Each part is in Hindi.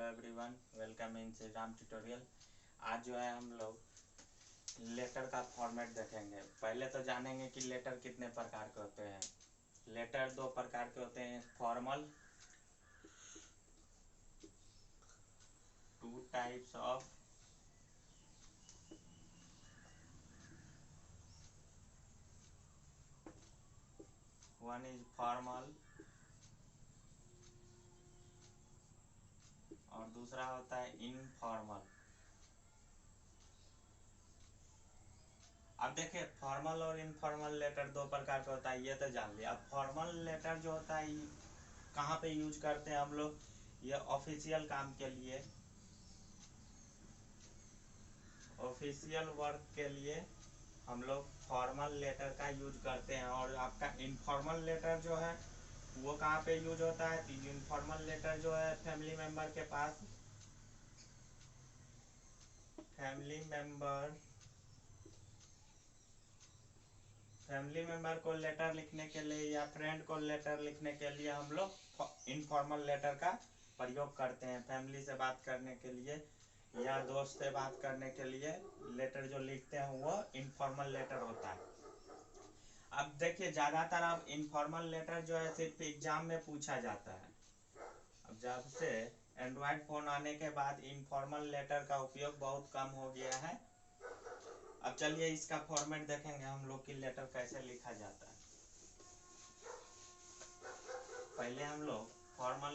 Hello everyone, welcome in Shri Ram tutorial. आज जो है हम लोग लेटर का फॉर्मेट देखेंगे। पहले तो जानेंगे कि लेटर कितने प्रकार के होते हैं। लेटर दो प्रकार के होते हैं, formal, two types of one is formal और दूसरा होता है इनफॉर्मल। अब देखिए, फॉर्मल और इनफॉर्मल लेटर दो प्रकार का होता है, ये तो जान लिया। अब फॉर्मल लेटर जो होता है कहाँ पे यूज करते हैं हम लोग? ये ऑफिशियल काम के लिए, ऑफिशियल वर्क के लिए हम लोग फॉर्मल लेटर का यूज करते हैं। और आपका इनफॉर्मल लेटर जो है वो कहाँ पे यूज होता है? तो इनफॉर्मल लेटर जो है फैमिली मेंबर के पास, फैमिली मेंबर को लेटर लिखने के लिए या फ्रेंड को लेटर लिखने के लिए हम लोग इनफॉर्मल लेटर का प्रयोग करते हैं। फैमिली से बात करने के लिए या दोस्त से बात करने के लिए लेटर जो लिखते हैं वो इनफॉर्मल लेटर होता है। अब देखिए, ज्यादातर अब इनफॉर्मल लेटर जो है सिर्फ एग्जाम में पूछा जाता है। अब जब से एंड्रॉयड फोन आने के बाद इनफॉर्मल लेटर का उपयोग बहुत कम हो गया है। अब चलिए इसका फॉर्मेट देखेंगे हम लोग कि लेटर कैसे लिखा जाता है। पहले हम लोग फॉर्मल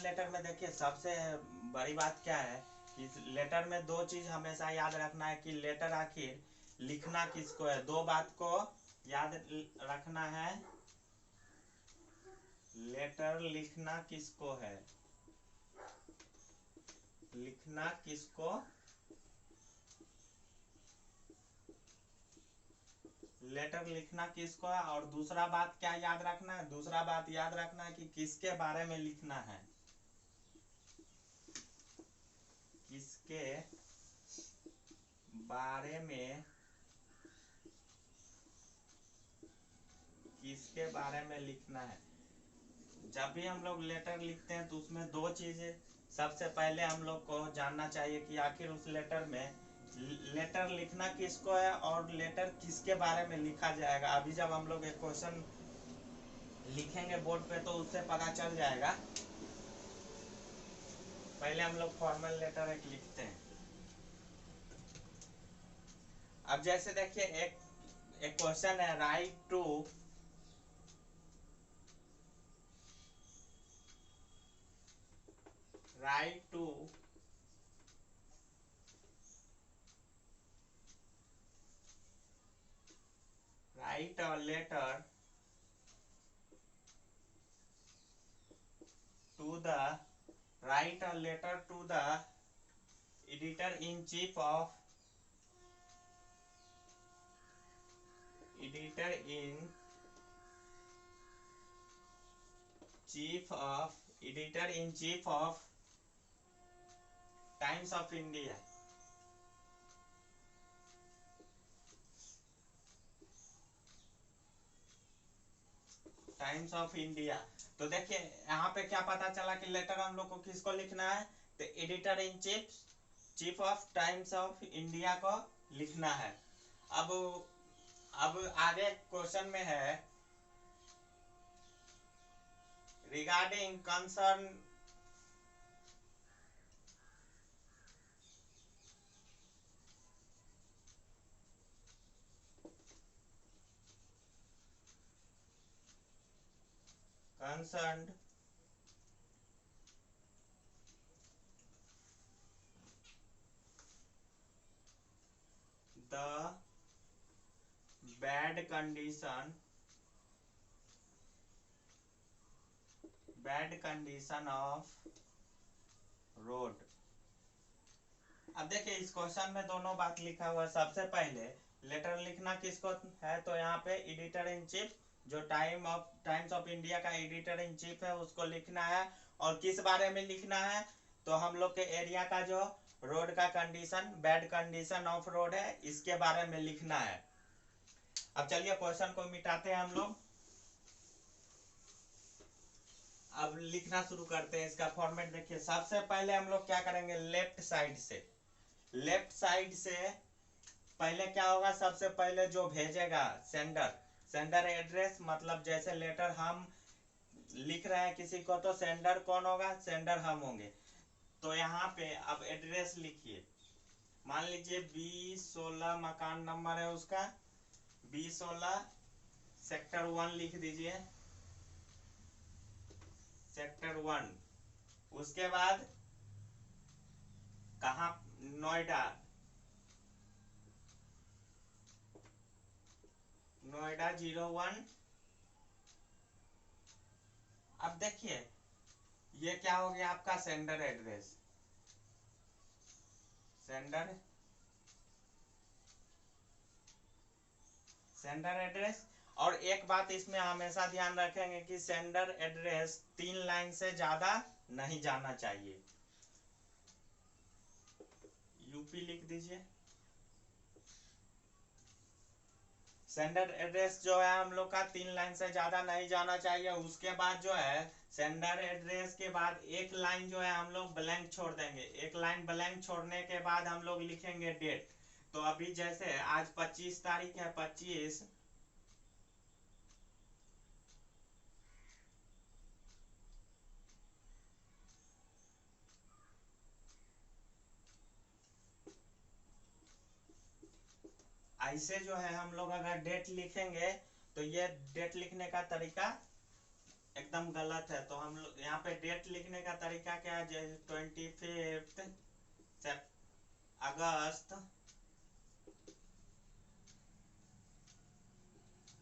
लेटर में देखिए, सबसे बड़ी बात क्या है कि इस लेटर में दो चीज हमेशा याद रखना है कि लेटर आखिर लिखना किसको है। दो बात को याद रखना है, लेटर लिखना किसको है, लिखना किसको, लेटर लिखना किसको है। और दूसरा बात क्या याद रखना है? दूसरा बात याद रखना है कि किसके बारे में लिखना है, किसके बारे में, किसके बारे में लिखना है। जब भी हम लोग लेटर लिखते हैं तो उसमें दो चीजें सबसे पहले हम लोग को जानना चाहिए कि आखिर उस लेटर में लेटर लिखना किसको है और लेटर किसके बारे में लिखा जाएगा। अभी जब हम लोग एक क्वेश्चन लिखेंगे बोर्ड पे तो उससे पता चल जाएगा। पहले हम लोग फॉर्मल लेटर एक लिखते हैं। अब जैसे देखिए, एक क्वेश्चन है, write to write a letter to the write a letter to the editor in chief of editor in chief of Times of India। Times of India. तो देखिए यहाँ पे क्या पता चला कि लेटर हम लोग को किसको लिखना है, तो editor in chief of times of India को लिखना है। अब आगे क्वेश्चन में है, regarding concern the bad condition of road. अब देखिए इस क्वेश्चन में दोनों बात लिखा हुआ है। सबसे पहले लेटर लिखना किसको है, तो यहाँ पे एडिटर इन चीफ, जो टाइम्स ऑफ इंडिया का एडिटर इन चीफ है उसको लिखना है। और किस बारे में लिखना है, तो हम लोग के एरिया का जो रोड का condition, bad condition of road है, इसके बारे में लिखना है। अब चलिए क्वेश्चन को मिटाते हैं हम लोग। अब लिखना शुरू करते हैं। इसका फॉर्मेट देखिए, सबसे पहले हम लोग क्या करेंगे, लेफ्ट साइड से पहले क्या होगा, सबसे पहले जो भेजेगा सेंडर एड्रेस, मतलब जैसे लेटर हम लिख रहे हैं किसी को तो सेंडर कौन होगा, सेंडर हम होंगे। तो यहाँ पे अब एड्रेस लिखिए, मान लीजिए B16 मकान नंबर है उसका, B16 सेक्टर 1 लिख दीजिए, सेक्टर 1। उसके बाद कहाँ, नोएडा 01। अब देखिए ये क्या हो गया आपका सेंडर एड्रेस, सेंडर एड्रेस। और एक बात इसमें हमेशा ध्यान रखेंगे कि सेंडर एड्रेस 3 लाइन से ज्यादा नहीं जाना चाहिए। यूपी लिख दीजिए। सेंडर एड्रेस जो है हम लोग का 3 लाइन से ज्यादा नहीं जाना चाहिए। उसके बाद जो है सेंडर एड्रेस के बाद एक लाइन जो है हम लोग ब्लैंक छोड़ देंगे। एक लाइन ब्लैंक छोड़ने के बाद हम लोग लिखेंगे डेट। तो अभी जैसे आज 25 तारीख है, 25 ऐसे जो है हम लोग अगर डेट लिखेंगे तो ये डेट लिखने का तरीका एकदम गलत है। तो हम लोग यहाँ पे डेट लिखने का तरीका क्या है, जैसे 25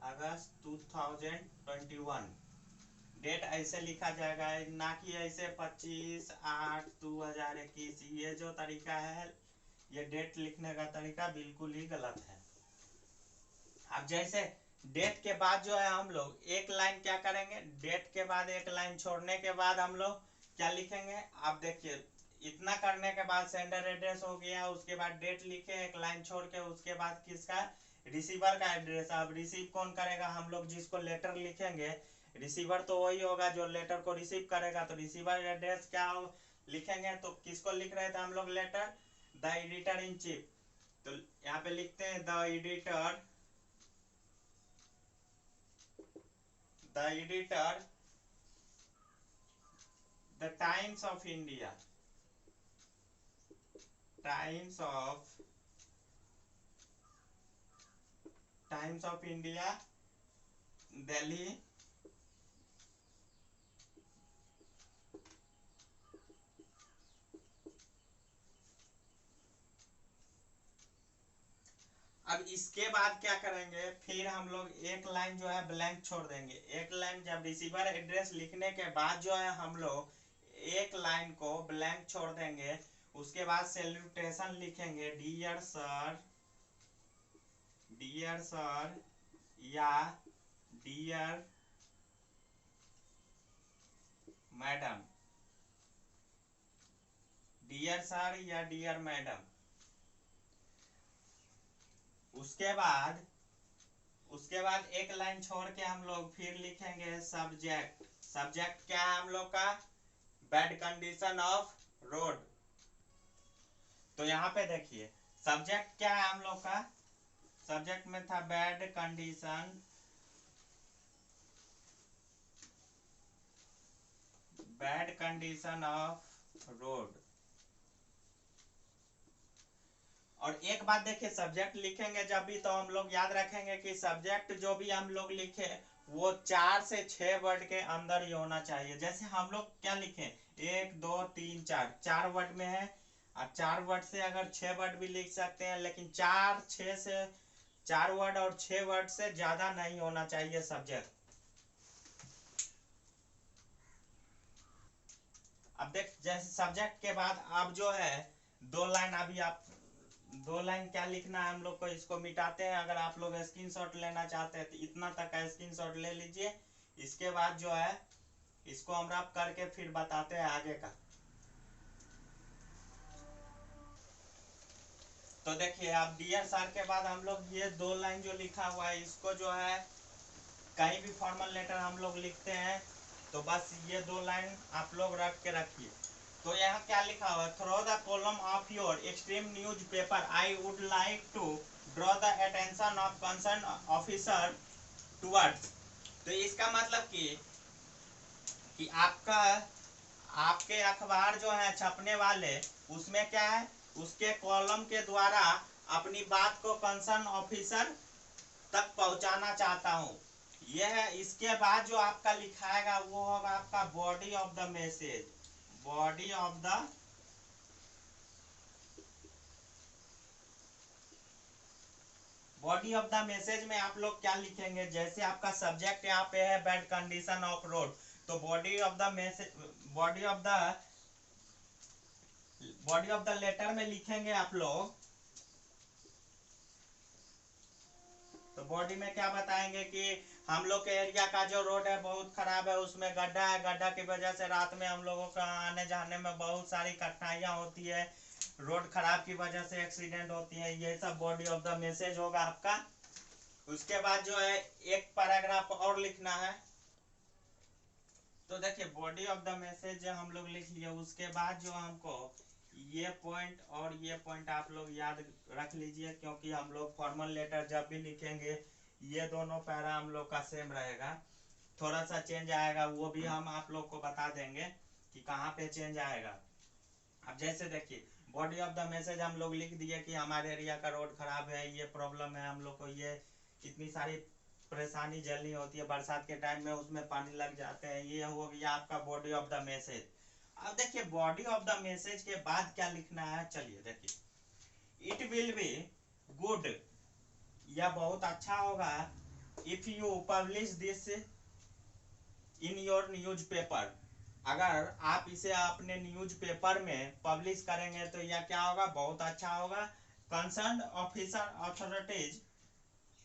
अगस्त 2021 डेट ऐसे लिखा जाएगा, ना कि ऐसे 25/8/2021। ये जो तरीका है, ये डेट लिखने का तरीका बिल्कुल ही गलत है। अब जैसे डेट के बाद जो है हम लोग एक लाइन क्या करेंगे, डेट के बाद एक लाइन छोड़ने के बाद हम लोग क्या लिखेंगे, आप देखिए इतना करने के बाद सेंडर एड्रेस हो गया, उसके बाद डेट लिखे एक लाइन छोड़ के, उसके बाद किसका, रिसीवर का एड्रेस। अब रिसीव कौन करेगा, हम लोग जिसको लेटर लिखेंगे, रिसीवर तो वही होगा जो लेटर को रिसीव करेगा। तो रिसीवर एड्रेस क्या लिखेंगे, तो किसको लिख रहे थे हम लोग letter, the editor in chief. तो यहाँ पे लिखते हैं the editor the Times of India Delhi अब इसके बाद क्या करेंगे, फिर हम लोग एक लाइन जो है ब्लैंक छोड़ देंगे। एक लाइन जब रिसीवर एड्रेस लिखने के बाद जो है हम लोग एक लाइन को ब्लैंक छोड़ देंगे। उसके बाद सैल्यूटेशन लिखेंगे, डियर सर या डियर मैडम, डियर सर या डियर मैडम। उसके बाद एक लाइन छोड़ के हम लोग फिर लिखेंगे सब्जेक्ट क्या है हम लोग का, बैड कंडीशन ऑफ रोड। तो यहाँ पे देखिए सब्जेक्ट क्या है हम लोग का, सब्जेक्ट में था बैड कंडीशन ऑफ रोड। और एक बात देखिए, सब्जेक्ट लिखेंगे जब भी तो हम लोग याद रखेंगे कि सब्जेक्ट जो भी हम लोग लिखे वो 4 से 6 वर्ड के अंदर ही होना चाहिए। जैसे हम लोग क्या लिखे, 1 2 3 4 वर्ड में है। अब 4 वर्ड से अगर 6 वर्ड भी लिख सकते हैं, लेकिन 4 वर्ड और 6 वर्ड से ज्यादा नहीं होना चाहिए सब्जेक्ट। अब देख, जैसे सब्जेक्ट के बाद अब जो है 2 लाइन, अभी आप 2 लाइन क्या लिखना है हम लोग को, इसको मिटाते हैं। अगर आप लोग स्क्रीनशॉट लेना चाहते हैं तो इतना तक का स्क्रीनशॉट ले लीजिए। इसके बाद जो है इसको हम रब करके फिर बताते हैं आगे का। तो देखिए अब डियर सर के बाद हम लोग ये 2 लाइन जो लिखा हुआ है, इसको जो है कहीं भी फॉर्मल लेटर हम लोग लिखते हैं तो बस ये 2 लाइन आप लोग रख के रखिए। तो यहाँ क्या लिखा हुआ है, through the column of your extreme newspaper I would like to draw the attention of concern officer towards. तो इसका मतलब कि आपका आपके अखबार जो है छपने वाले, उसमें क्या है, उसके कॉलम के द्वारा अपनी बात को कंसर्न ऑफिसर तक पहुंचाना चाहता हूं। यह है। इसके बाद जो आपका लिखाएगा वो होगा आपका body of the message. Body of the body of the message में आप लोग क्या लिखेंगे, जैसे आपका सब्जेक्ट यहाँ पे है बैड कंडीशन ऑफ रोड, तो body of the message, body of the letter में लिखेंगे आप लोग। तो बॉडी में क्या बताएंगे कि हम लोग के एरिया का जो रोड है बहुत खराब है, उसमें गड्ढा है, गड्ढा की वजह से रात में हम लोगों का आने जाने में बहुत सारी कठिनाइयां होती है, रोड खराब की वजह से एक्सीडेंट होती है। ये सब बॉडी ऑफ द मैसेज होगा आपका। उसके बाद जो है एक पैराग्राफ और लिखना है। तो देखिए बॉडी ऑफ द मैसेज हम लोग लिख लिए, उसके बाद जो हमको ये पॉइंट और ये पॉइंट आप लोग याद रख लीजिए, क्योंकि हम लोग फॉर्मल लेटर जब भी लिखेंगे ये दोनों पैरा हम लोग का सेम रहेगा, थोड़ा सा चेंज आएगा वो भी हम आप लोग को बता देंगे कि कहाँ पे चेंज आएगा। अब जैसे देखिए बॉडी ऑफ द मैसेज हम लोग लिख दिए कि हमारे एरिया का रोड खराब है, ये प्रॉब्लम है, हम लोग को ये इतनी सारी परेशानी झेलनी होती है, बरसात के टाइम में उसमें पानी लग जाते हैं, ये हो गया आपका बॉडी ऑफ द मैसेज। अब देखिए बॉडी ऑफ द मैसेज के बाद क्या लिखना है, चलिए देखिए, इट विल बी गुड, यह बहुत अच्छा होगा, if you publish this in your news paper, अगर आप इसे अपने न्यूज पेपर में पब्लिश करेंगे तो यह क्या होगा, बहुत अच्छा होगा। Concern officer authorities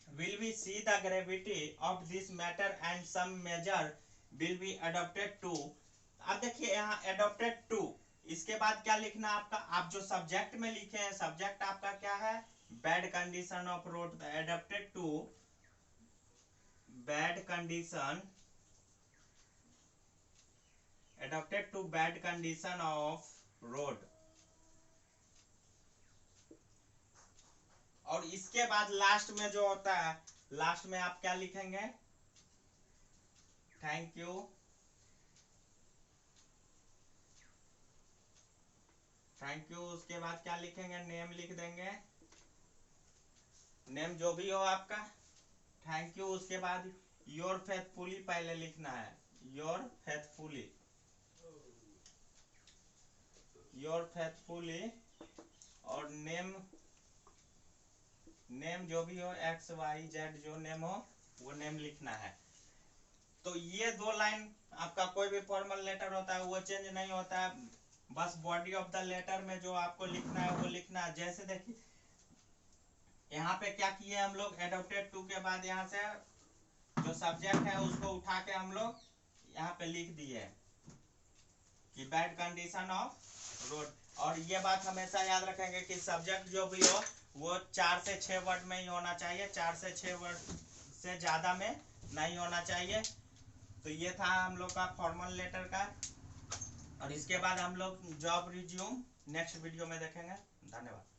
will we see the gravity of this matter and some measure will be adopted to। अब देखिए यहाँ adopted to, इसके बाद क्या लिखना आपका, आप जो सब्जेक्ट में लिखे हैं, सब्जेक्ट आपका क्या है, bad condition of road, adopted to bad condition, adopted to bad condition of road. और इसके बाद लास्ट में जो होता है, लास्ट में आप क्या लिखेंगे, थैंक यू, थैंक यू। उसके बाद क्या लिखेंगे, नेम लिख देंगे, नेम जो भी हो आपका, थैंक यू। उसके बाद योर फेथफुली पहले लिखना है, योर फेथफुली, योर फेथफुली, और नेम, नेम जो भी हो, एक्स वाई जेड जो नेम हो वो नेम लिखना है। तो ये 2 लाइन आपका कोई भी फॉर्मल लेटर होता है वो चेंज नहीं होता है, बस बॉडी ऑफ द लेटर में जो आपको लिखना है वो लिखना है। जैसे देखिए यहाँ पे क्या किए हम लोग, एडॉप्टेड टू के बाद यहाँ से जो सब्जेक्ट है उसको उठा के हम लोग यहाँ पे लिख दिए कि बैड कंडीशन ऑफ रोड। और ये बात हमेशा याद रखेंगे कि सब्जेक्ट जो भी हो वो 4 से 6 वर्ड में ही होना चाहिए, 4 से 6 वर्ड से ज्यादा में नहीं होना चाहिए। तो ये था हम लोग का फॉर्मल लेटर का, और इसके बाद हम लोग जॉब रिज्यूम नेक्स्ट वीडियो में देखेंगे। धन्यवाद।